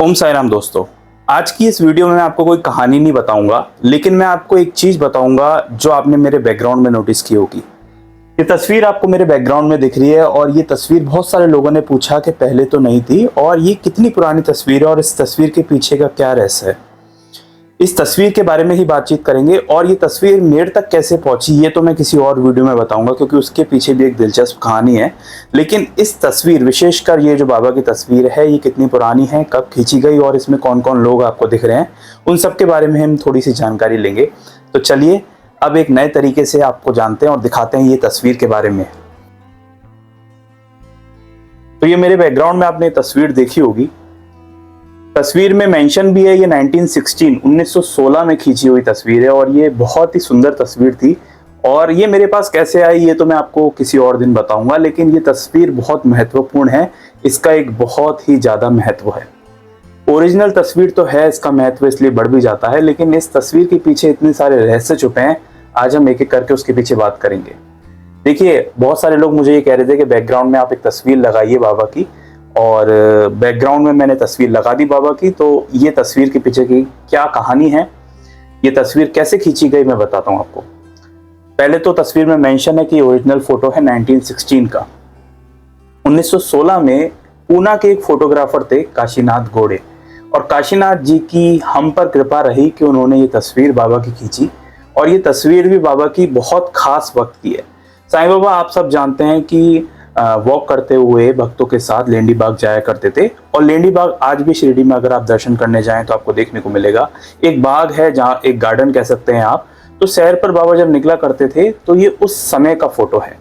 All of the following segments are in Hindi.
ओम साई राम दोस्तों। आज की इस वीडियो में मैं आपको कोई कहानी नहीं बताऊंगा, लेकिन मैं आपको एक चीज बताऊंगा जो आपने मेरे बैकग्राउंड में नोटिस की होगी। ये तस्वीर आपको मेरे बैकग्राउंड में दिख रही है और ये तस्वीर बहुत सारे लोगों ने पूछा कि पहले तो नहीं थी और ये कितनी पुरानी तस्वीर है और इस तस्वीर के पीछे का क्या रहस्य है। इस तस्वीर के बारे में ही बातचीत करेंगे और ये तस्वीर मेरे तक कैसे पहुंची ये तो मैं किसी और वीडियो में बताऊंगा, क्योंकि उसके पीछे भी एक दिलचस्प कहानी है। लेकिन इस तस्वीर, विशेषकर ये जो बाबा की तस्वीर है, ये कितनी पुरानी है, कब खींची गई और इसमें कौन कौन लोग आपको दिख रहे हैं, उन सब के बारे में हम थोड़ी सी जानकारी लेंगे। तो चलिए अब एक नए तरीके से आपको जानते हैं और दिखाते हैं ये तस्वीर के बारे में। तो ये मेरे बैकग्राउंड में आपने तस्वीर देखी होगी। तस्वीर में मेंशन भी है ये 1916 में खींची हुई तस्वीर है और ये बहुत ही सुंदर तस्वीर थी। और ये मेरे पास कैसे आई ये तो मैं आपको किसी और दिन बताऊंगा, लेकिन ये तस्वीर बहुत महत्वपूर्ण है। इसका एक बहुत ही ज्यादा महत्व है। ओरिजिनल तस्वीर तो है, इसका महत्व इसलिए बढ़ भी जाता है, लेकिन इस तस्वीर के पीछे इतने सारे रहस्य छुपे हैं। आज हम एक एक करके उसके पीछे बात करेंगे। देखिए, बहुत सारे लोग मुझे ये कह रहे थे कि बैकग्राउंड में आप एक तस्वीर लगाइए बाबा की, और बैकग्राउंड में मैंने तस्वीर लगा दी बाबा की। तो ये तस्वीर के पीछे की क्या कहानी है, ये तस्वीर कैसे खींची गई, मैं बताता हूँ आपको। पहले तो तस्वीर में मेंशन है कि ओरिजिनल फोटो है 1916 का। 1916 में पूना के एक फोटोग्राफर थे काशीनाथ गोड़े, और काशीनाथ जी की हम पर कृपा रही कि उन्होंने ये तस्वीर बाबा की खींची। और ये तस्वीर भी बाबा की बहुत खास वक्त की है। साईं बाबा, आप सब जानते हैं कि वॉक करते हुए भक्तों के साथ लेंडी बाग जाया करते थे, और लेंडी बाग आज भी शिरडी में अगर आप दर्शन करने जाएं तो आपको देखने को मिलेगा। एक बाग है जहाँ, एक गार्डन कह सकते हैं आप। तो सैर पर बाबा जब निकला करते थे तो ये उस समय का फोटो है।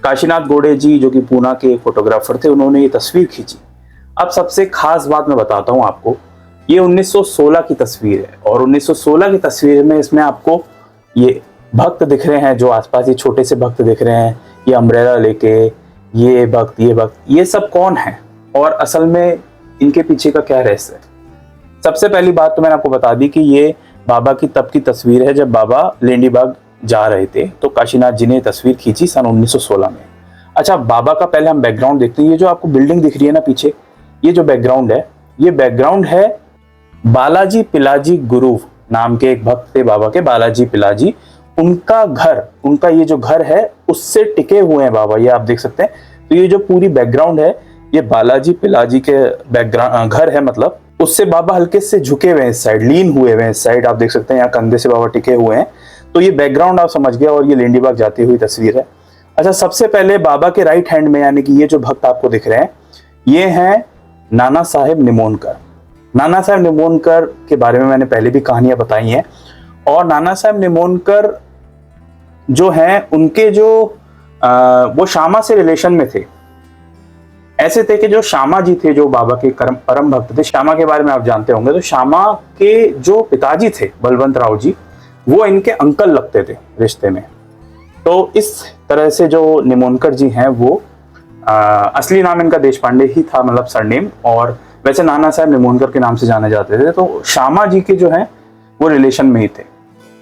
काशीनाथ गोड़े जी जो कि पूना के एक फोटोग्राफर थे, उन्होंने ये तस्वीर खींची। अब सबसे खास बात मैं बताता हूँ आपको, ये 1916 की तस्वीर है और 1916 की तस्वीर में इसमें आपको ये भक्त दिख रहे हैं, जो आसपास ये छोटे से भक्त दिख रहे हैं, ये अम्ब्रेला लेके, ये भक्त, ये सब कौन है और असल में इनके पीछे का क्या रहस्य है। सबसे पहली बात तो मैंने आपको बता दी कि ये बाबा की तब की तस्वीर है जब बाबा लेंडी बाग जा रहे थे। तो काशीनाथ जी ने तस्वीर खींची सन 1916 में। अच्छा, बाबा का पहले हम बैकग्राउंड देखते हैं। ये जो आपको बिल्डिंग दिख रही है ना पीछे, ये जो बैकग्राउंड है, ये बैकग्राउंड है बालाजी पिलाजी गुरु नाम के एक भक्त थे बाबा के, बालाजी पिलाजी। उनका घर, उनका ये जो घर है उससे टिके हुए हैं बाबा, ये आप देख सकते हैं। तो ये जो पूरी बैकग्राउंड है ये बालाजी पिलाजी के बैकग्राउंड घर है, मतलब उससे बाबा हल्के से झुके हुए हैं इस साइड, लीन हुए हुए हैं इस साइड, आप देख सकते हैं। यहाँ कंधे से बाबा टिके हुए हैं। तो ये बैकग्राउंड आप समझ गए, और ये लेंडी बाग जाती हुई तस्वीर है। अच्छा, सबसे पहले बाबा के राइट हैंड में, यानी कि ये जो भक्त आपको दिख रहे हैं, ये हैं नाना साहेब निमोनकर। नाना साहेब निमोनकर के बारे में मैंने पहले भी कहानियां बताई हैं। और नाना साहेब निमोनकर जो हैं, उनके जो वो शामा से रिलेशन में थे। ऐसे थे कि जो शामा जी थे, जो बाबा के परम भक्त थे, शामा के बारे में आप जानते होंगे। तो शामा के जो पिताजी थे बलवंत राव जी, वो इनके अंकल लगते थे रिश्ते में। तो इस तरह से जो निमोनकर जी हैं वो असली नाम इनका देशपांडे ही था, मतलब सरनेम, और वैसे नाना साहब निमोनकर के नाम से जाने जाते थे। तो शामा जी के जो हैं वो रिलेशन में ही थे।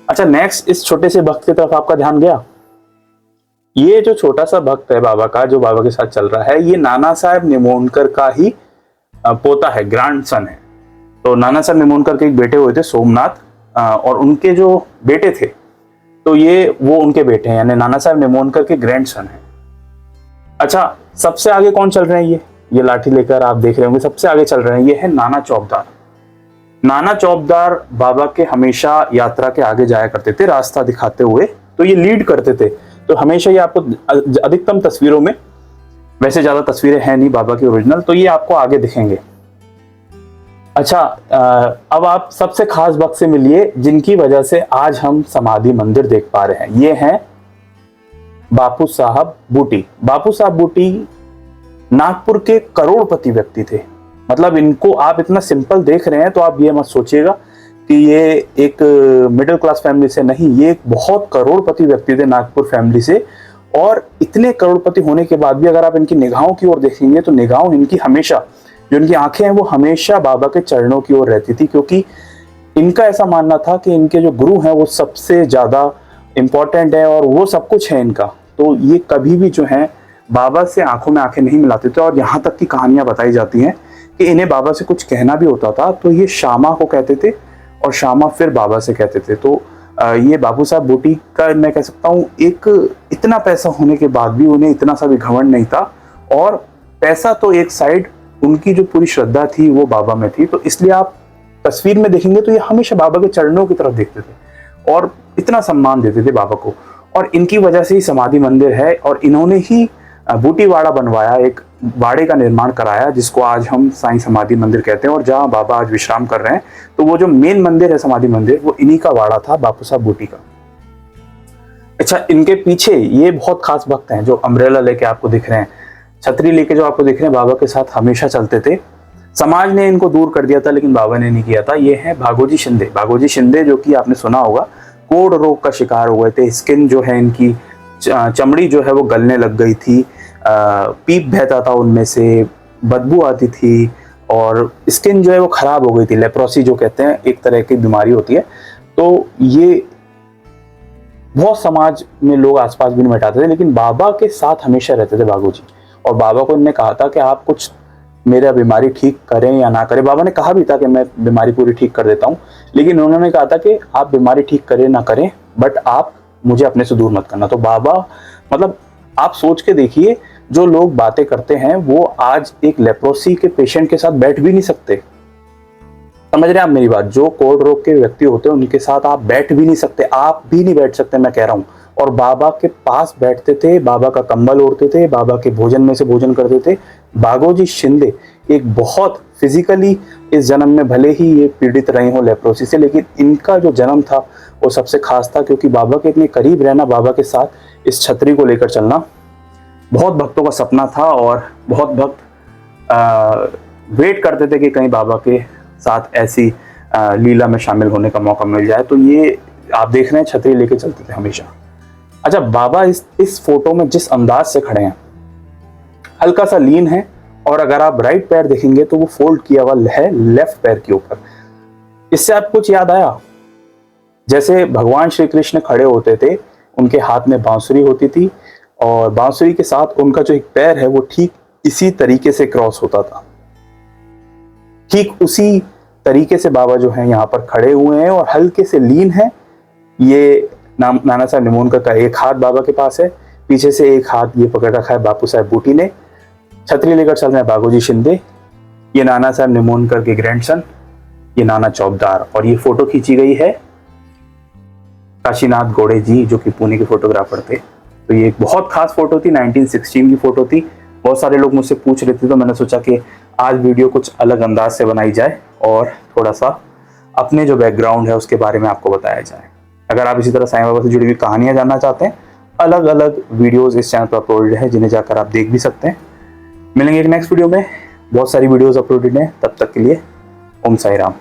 अच्छा, नेक्स्ट इस छोटे से भक्त की तरफ आपका ध्यान गया। ये जो छोटा सा भक्त है बाबा का, जो बाबा के साथ चल रहा है, ये नाना साहेब निमोनकर का ही पोता है, ग्रैंडसन है। तो नाना साहेब निमोनकर के एक बेटे हुए थे सोमनाथ, और उनके जो बेटे थे, तो ये वो उनके बेटे हैं, यानी नाना साहेब निमोनकर के ग्रैंडसन है। अच्छा, सबसे आगे कौन चल रहे हैं, ये लाठी लेकर आप देख रहे होंगे, सबसे आगे चल रहे हैं, ये है नाना चौबदार। नाना चौबदार बाबा के हमेशा यात्रा के आगे जाया करते थे रास्ता दिखाते हुए, तो ये लीड करते थे। तो हमेशा ये आपको अधिकतम तस्वीरों में, वैसे ज्यादा तस्वीरें हैं नहीं बाबा की ओरिजिनल, तो ये आपको आगे दिखेंगे। अच्छा, अब आप सबसे खास भक्त से मिलिए जिनकी वजह से आज हम समाधि मंदिर देख पा रहे हैं। ये हैं बापू साहब बूटी। बापू साहब बूटी नागपुर के करोड़पति व्यक्ति थे। मतलब इनको आप इतना सिंपल देख रहे हैं तो आप ये मत सोचिएगा कि ये एक मिडिल क्लास फैमिली से नहीं, ये एक बहुत करोड़पति व्यक्ति थे नागपुर फैमिली से। और इतने करोड़पति होने के बाद भी अगर आप इनकी निगाहों की ओर देखेंगे तो निगाहों इनकी हमेशा, जो इनकी आंखें हैं वो हमेशा बाबा के चरणों की ओर रहती थी, क्योंकि इनका ऐसा मानना था कि इनके जो गुरु हैं वो सबसे ज्यादा इंपॉर्टेंट है और वो सब कुछ है इनका। तो ये कभी भी जो है बाबा से आंखों में आंखें नहीं मिलाते थे। और यहाँ तक की कहानियां बताई जाती हैं कि इन्हें बाबा से कुछ कहना भी होता था तो ये श्यामा को कहते थे और श्यामा फिर बाबा से कहते थे। तो ये बाबू साहब बूटी का मैं कह सकता हूँ एक इतना पैसा होने के बाद भी उन्हें इतना सा भी घमंड नहीं था, और पैसा तो एक साइड, उनकी जो पूरी श्रद्धा थी वो बाबा में थी। तो इसलिए आप तस्वीर में देखेंगे तो ये हमेशा बाबा के चरणों की तरफ देखते थे और इतना सम्मान देते थे बाबा को, और इनकी वजह से ही समाधि मंदिर है। और इन्होंने ही बूटीवाड़ा बनवाया, एक वाड़े का निर्माण कराया जिसको आज हम साईं समाधि मंदिर कहते हैं, और जहाँ बाबा आज विश्राम कर रहे हैं। तो वो जो मेन मंदिर है समाधि मंदिर, वो इन्हीं का वाड़ा था, बापू साहब बूटी का। अच्छा, इनके पीछे ये बहुत खास भक्त हैं जो अम्ब्रेला लेके आपको दिख रहे हैं, छतरी लेके जो आपको दिख रहे हैं, बाबा के साथ हमेशा चलते थे। समाज ने इनको दूर कर दिया था लेकिन बाबा ने नहीं किया था। ये है भागोजी शिंदे। भागोजी शिंदे जो कि आपने सुना होगा, कोढ़ रोग का शिकार हो गए थे। स्किन जो है इनकी, चमड़ी जो है वो गलने लग गई थी, पीप बहता था उनमें से, बदबू आती थी, और स्किन जो है वो खराब हो गई थी। लेप्रोसी जो कहते हैं, एक तरह की बीमारी होती है। तो ये बहुत समाज में लोग आसपास भी नहीं बैठाते थे, लेकिन बाबा के साथ हमेशा रहते थे भागो जी। और बाबा को इन्होंने कहा था कि आप कुछ मेरा बीमारी ठीक करें या ना करें। बाबा ने कहा भी था कि मैं बीमारी पूरी ठीक कर देता हूँ, लेकिन उन्होंने कहा था कि आप बीमारी ठीक करें ना करें, बट आप मुझे अपने से दूर मत करना। तो बाबा, मतलब आप सोच के देखिए, जो लोग बातें करते हैं वो आज एक लेप्रोसी के पेशेंट के साथ बैठ भी नहीं सकते। समझ रहे हैं आप मेरी बात? जो कोढ़ रोग के व्यक्ति होते हैं उनके साथ आप बैठ भी नहीं सकते, आप भी नहीं बैठ सकते, मैं कह रहा हूँ। और बाबा के पास बैठते थे, बाबा का कंबल ओढ़ते थे, बाबा के भोजन में से भोजन करते थे। भागोजी शिंदे एक बहुत फिजिकली, इस जन्म में भले ही ये पीड़ित रहे हो लेप्रोसी से, लेकिन इनका जो जन्म था वो सबसे खास था, क्योंकि बाबा के इतने करीब रहना, बाबा के साथ इस छतरी को लेकर चलना बहुत भक्तों का सपना था। और बहुत भक्त वेट करते थे कि कहीं बाबा के साथ ऐसी लीला में शामिल होने का मौका मिल जाए। तो ये आप देख रहे हैं, छतरी लेके चलते थे हमेशा। अच्छा, बाबा इस फोटो में जिस अंदाज से खड़े हैं, हल्का सा लीन है, और अगर आप राइट पैर देखेंगे तो वो फोल्ड किया हुआ है लेफ्ट पैर के ऊपर। इससे आपको कुछ याद आया? जैसे भगवान श्री कृष्ण खड़े होते थे, उनके हाथ में बांसुरी होती थी, और बांसुरी के साथ उनका जो एक पैर है वो ठीक इसी तरीके से क्रॉस होता था। ठीक उसी तरीके से बाबा जो है यहाँ पर खड़े हुए हैं और हल्के से लीन है। ये नाना साहब निमोनकर का एक हाथ बाबा के पास है, पीछे से एक हाथ ये पकड़ रखा है बापू साहब बूटी ने। छतरी लेकर चल रहे हैं भागोजी शिंदे। ये नाना साहब निमोनकर के ग्रैंडसन, ये नाना चौबदार। और ये फोटो खींची गई है काशीनाथ गोड़े जी, जो कि पुणे के फोटोग्राफर थे। तो ये एक बहुत खास फोटो थी, 1916 की फोटो थी। बहुत सारे लोग मुझसे पूछ रहे थे, तो मैंने सोचा कि आज वीडियो कुछ अलग अंदाज से बनाई जाए और थोड़ा सा अपने जो बैकग्राउंड है उसके बारे में आपको बताया जाए। अगर आप इसी तरह साईं बाबा से जुड़ी हुई कहानियां जानना चाहते हैं, अलग अलग वीडियोस इस चैनल पर अपलोडेड है, जिन्हें जाकर आप देख भी सकते हैं। मिलेंगे एक नेक्स्ट वीडियो में, बहुत सारी वीडियोस अपलोडेड हैं। तब तक के लिए ओम साई राम।